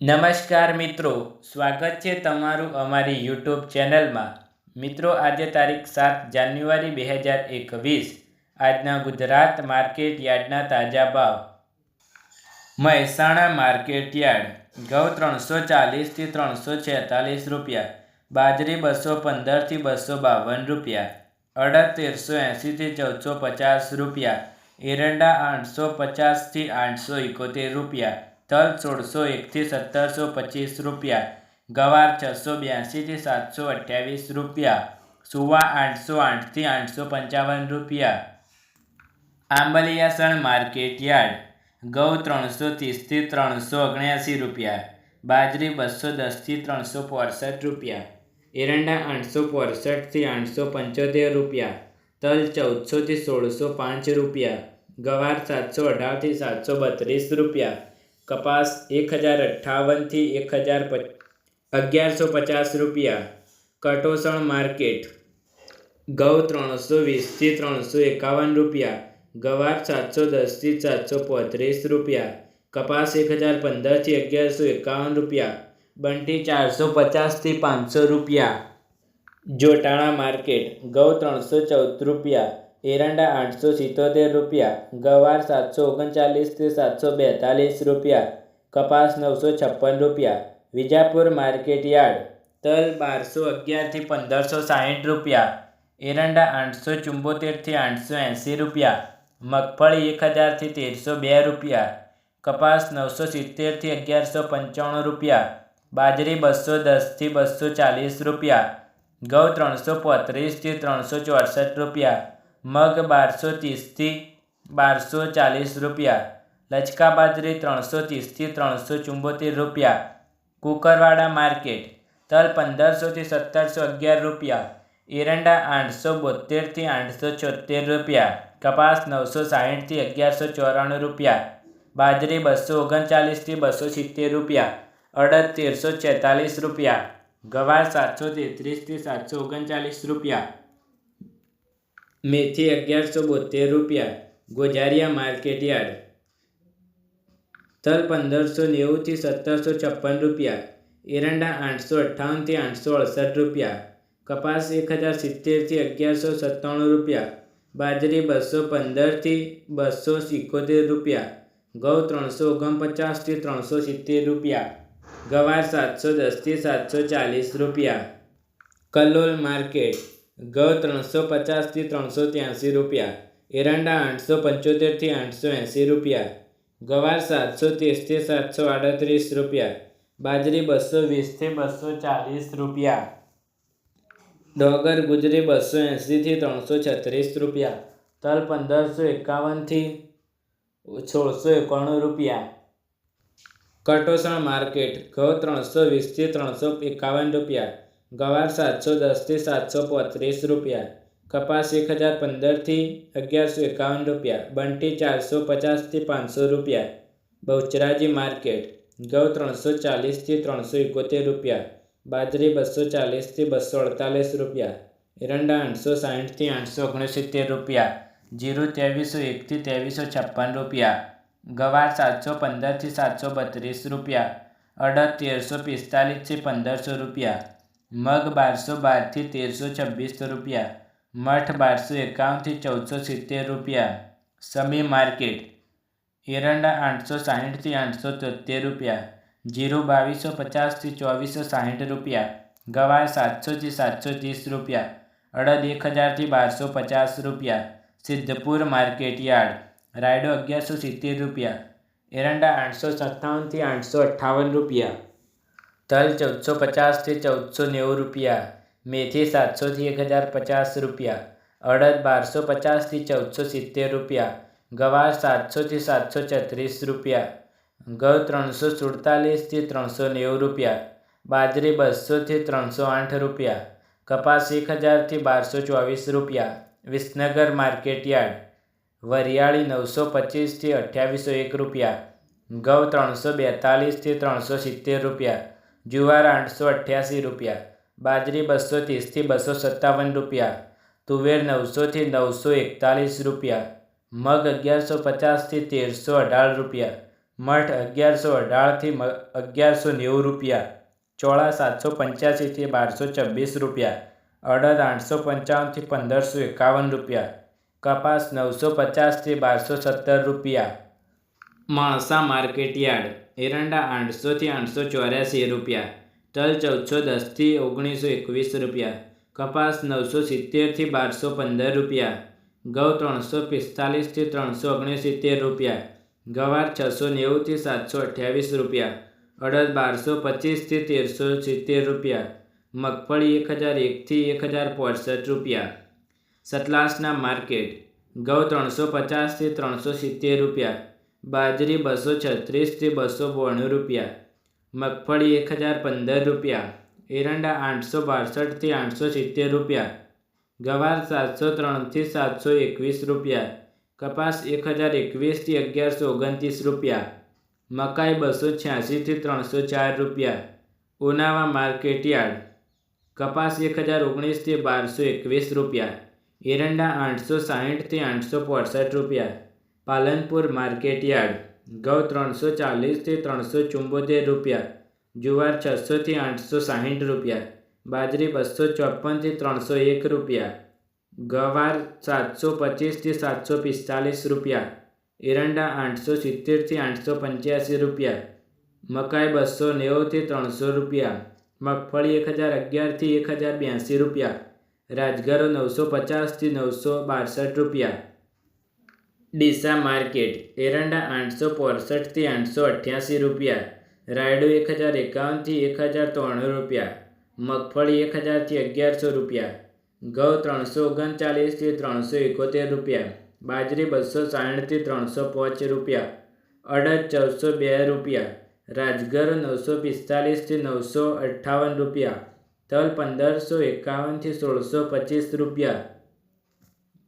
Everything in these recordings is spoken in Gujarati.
નમસ્કાર મિત્રો, સ્વાગત છે તમારું અમારી યુટ્યુબ ચેનલમાં। મિત્રો, આજે તારીખ 7 જાન્યુઆરી 2021 આજના ગુજરાત માર્કેટ યાર્ડના તાજા ભાવ। મહેસાણા માર્કેટ યાર્ડ ઘઉં 340 થી 346 રૂપિયા, બાજરી 215 થી 252 રૂપિયા, અડદ 1380 થી 1450 રૂપિયા, એરંડા 850 થી 871 રૂપિયા, તલ 1601 થી 1725 રૂપિયા, ગવાર 682 થી 728 રૂપિયા, સુવા 808 થી 855 રૂપિયા। આંબલિયાસણ માર્કેટ યાર્ડ ઘઉં 330 થી 379 રૂપિયા, બાજરી 210 થી 365 રૂપિયા, એરંડા 865 થી 875 રૂપિયા, તલ 1400 થી 1605 રૂપિયા, ગવાર 718 થી 732 રૂપિયા, કપાસ 1058 થી 1150 રૂપિયા। કટોસણ માર્કેટ ઘઉં 320 થી 351 રૂપિયા, ગવાર 710 થી 735 રૂપિયા, કપાસ 1015 થી 1151 રૂપિયા, બંટી 450 થી 500 રૂપિયા। જોટાણા માર્કેટ ઘઉં 314 રૂપિયા, એરંડા 877 રૂપિયા, ગવાર 739 થી 742 રૂપિયા, કપાસ 956 રૂપિયા। વિજાપુર માર્કેટ યાર્ડ તલ 1211 થી 1560 રૂપિયા, એરંડા 874 થી 880 રૂપિયા, મગફળી 1000 થી 1302 રૂપિયા, કપાસ 970 થી 1195 રૂપિયા, બાજરી 210 થી 240 રૂપિયા, ઘઉં 335 થી 364 રૂપિયા, મગ 1230 થી 1240 રૂપિયા, લચકા બાજરી 330 થી 374 રૂપિયા। કુકરવાડા માર્કેટ તલ 1500 થી 1711 રૂપિયા, એરંડા 872 થી 876 રૂપિયા, કપાસ 960 થી 1194 રૂપિયા, બાજરી 239 થી 270 રૂપિયા, અડદ 1346 રૂપિયા, ગવાર 733 થી 739 રૂપિયા, મેથી 1172 રૂપિયા। ગોઝારિયા માર્કેટ યાર્ડ તલ 1590 થી 1756 રૂપિયા, એરંડા 858 થી 868 રૂપિયા, કપાસ 1070 થી 1197 રૂપિયા, બાજરી 215 થી 271 રૂપિયા, ઘઉં 349 થી 370 રૂપિયા, ગવાર 710 થી 740 રૂપિયા। કલોલ માર્કેટ ઘઉં 350 થી 383 રૂપિયા, એરંડા 875 થી 880 રૂપિયા, ગવાર 730 થી 738 રૂપિયા, બાજરી 220 થી 240 રૂપિયા। ડોગર ગુજરી 280 થી 336 રૂપિયા, તલ 1551 થી 1691 રૂપિયા। કટોસણ માર્કેટ ઘઉં 320 થી 351 રૂપિયા, ગવાર 710 થી 735 રૂપિયા, કપાસ 1015 થી 1151 રૂપિયા, બંટી 450 થી 500 રૂપિયા। બહુચરાજી માર્કેટ ઘઉં 340 થી 371 રૂપિયા, બાજરી 240 થી 248 રૂપિયા, એરંડા 860 થી 869 રૂપિયા, જીરું 2301 થી 2356 રૂપિયા, ગવાર 715 થી 732 રૂપિયા, અડદ 1345 થી 1500 રૂપિયા, મગ 1212 થી 1326 રૂપિયા, મઠ 1251 થી 1470 રૂપિયા। સમી માર્કેટ એરંડા 860 થી 873 રૂપિયા, જીરું 2250 થી 2460 રૂપિયા, ગવાર 700 થી 730 રૂપિયા, અડદ 1000 થી 1250 રૂપિયા। સિદ્ધપુર માર્કેટ યાર્ડ રાયડો 1170 રૂપિયા, એરંડા 857 થી 858 રૂપિયા, તલ 1450 થી 1490 રૂપિયા, મેથી 700 થી 1050 રૂપિયા, અડદ 1250 થી 1470 રૂપિયા, ગવાર 700 થી 736 રૂપિયા, ઘઉં 347 થી 390 રૂપિયા, બાજરી 200 થી 308 રૂપિયા, કપાસ 1000 થી 1224 રૂપિયા। વિસનગર માર્કેટ યાર્ડ વરિયાળી 925 થી 2801 રૂપિયા, ઘઉં 342 થી 370 રૂપિયા, જુવાર 888 રૂપિયા, બાજરી 230 થી 257 રૂપિયા, તુવેર 900 થી 941 રૂપિયા, મગ 1150 થી 1318 રૂપિયા, મઠ 1118 થી 1190 રૂપિયા, ચોળા 785 થી 1226 રૂપિયા, અડદ 855 થી 1551 રૂપિયા, કપાસ 950 થી 1217 રૂપિયા. માણસા માર્કેટયાર્ડ એરંડા 800 થી 884 રૂપિયા, તલ 1410 થી 1921 રૂપિયા, કપાસ 970 થી 1215 રૂપિયા, ઘઉં 345 થી 369 રૂપિયા, ગવાર 690 થી 728 રૂપિયા, અડદ 1225 થી 1370 રૂપિયા, મગફળી 1001 થી 1065 રૂપિયા. સતલાસના માર્કેટ ઘઉં 350 થી 370 રૂપિયા, બાજરી 236 થી 292 રૂપિયા, મગફળી 1015 રૂપિયા, એરંડા 862 થી 870 રૂપિયા, ગવાર 703 થી 721 રૂપિયા, કપાસ 1021 થી 1129 રૂપિયા, મકાઈ 286 થી 304 રૂપિયા. ઉનાવા માર્કેટયાર્ડ કપાસ 1019 થી 1221 રૂપિયા, એરંડા 860 થી 865 રૂપિયા. પાલનપુર માર્કેટયાર્ડ ઘઉં 340 થી 374 રૂપિયા, જુવાર 600 થી 860 રૂપિયા, બાજરી 254 થી 301 રૂપિયા, ગવાર 725 થી 745 રૂપિયા, એરંડા 870 થી 885 રૂપિયા, મકાઈ 290 થી 300 રૂપિયા, મગફળી 1011 થી 1082 રૂપિયા, રાજગરો 950 થી 962 રૂપિયા. ડીસા માર્કેટ એરંડા 865 થી 888 રૂપિયા, રાયડો 1051 થી 1093 રૂપિયા, મગફળી 1000 થી 1100 રૂપિયા, ઘઉં 339 થી 371 રૂપિયા, બાજરી 260 થી 305 રૂપિયા, અડદ 1402 રૂપિયા, રાજગરો 945 થી 958 રૂપિયા, તલ 1551 થી 1625 રૂપિયા.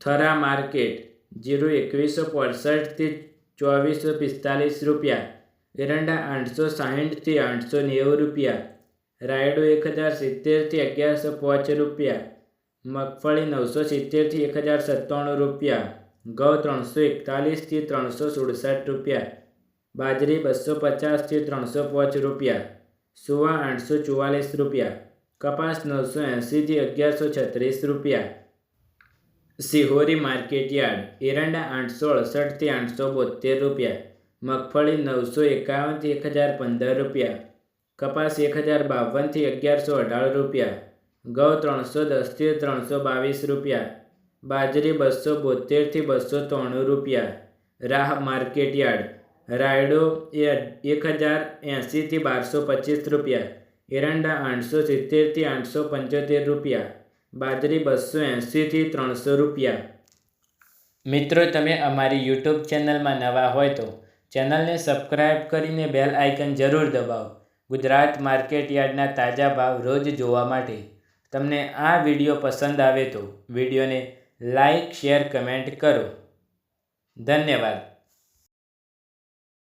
થરા માર્કેટ જીરું 2165 થી 2445 રૂપિયા, એરંડા 860 થી 890 રૂપિયા, રાયડો 1070 થી 1105 રૂપિયા, મગફળી 970 થી 1097 રૂપિયા, ઘઉં 341 થી 367 રૂપિયા, બાજરી 250 થી 305 રૂપિયા, સુવા 844 રૂપિયા, કપાસ 980 થી 1136 રૂપિયા. સિહોરી માર્કેટયાર્ડ એરંડા 868 થી 872 રૂપિયા, મગફળી 951 થી 1015 રૂપિયા, કપાસ 1052 થી 1118 રૂપિયા, ઘઉં 310 થી 322 રૂપિયા, બાજરી 272 થી 293 રૂપિયા. રાહ માર્કેટયાર્ડ રાયડો 1080 થી 1225 રૂપિયા, એરંડા 870 થી 875 રૂપિયા, બાજરી 280 થી 300 રૂપિયા. મિત્રો, તમે અમારી યુટ્યુબ ચેનલમાં નવા હોય તો ચેનલને સબસ્ક્રાઈબ કરીને બેલ આઇકન જરૂર દબાવો. ગુજરાત માર્કેટયાર્ડના તાજા ભાવ રોજ જોવા માટે. તમને આ વિડીયો પસંદ આવે તો વિડીયોને લાઇક, શેર, કમેન્ટ કરો. ધન્યવાદ.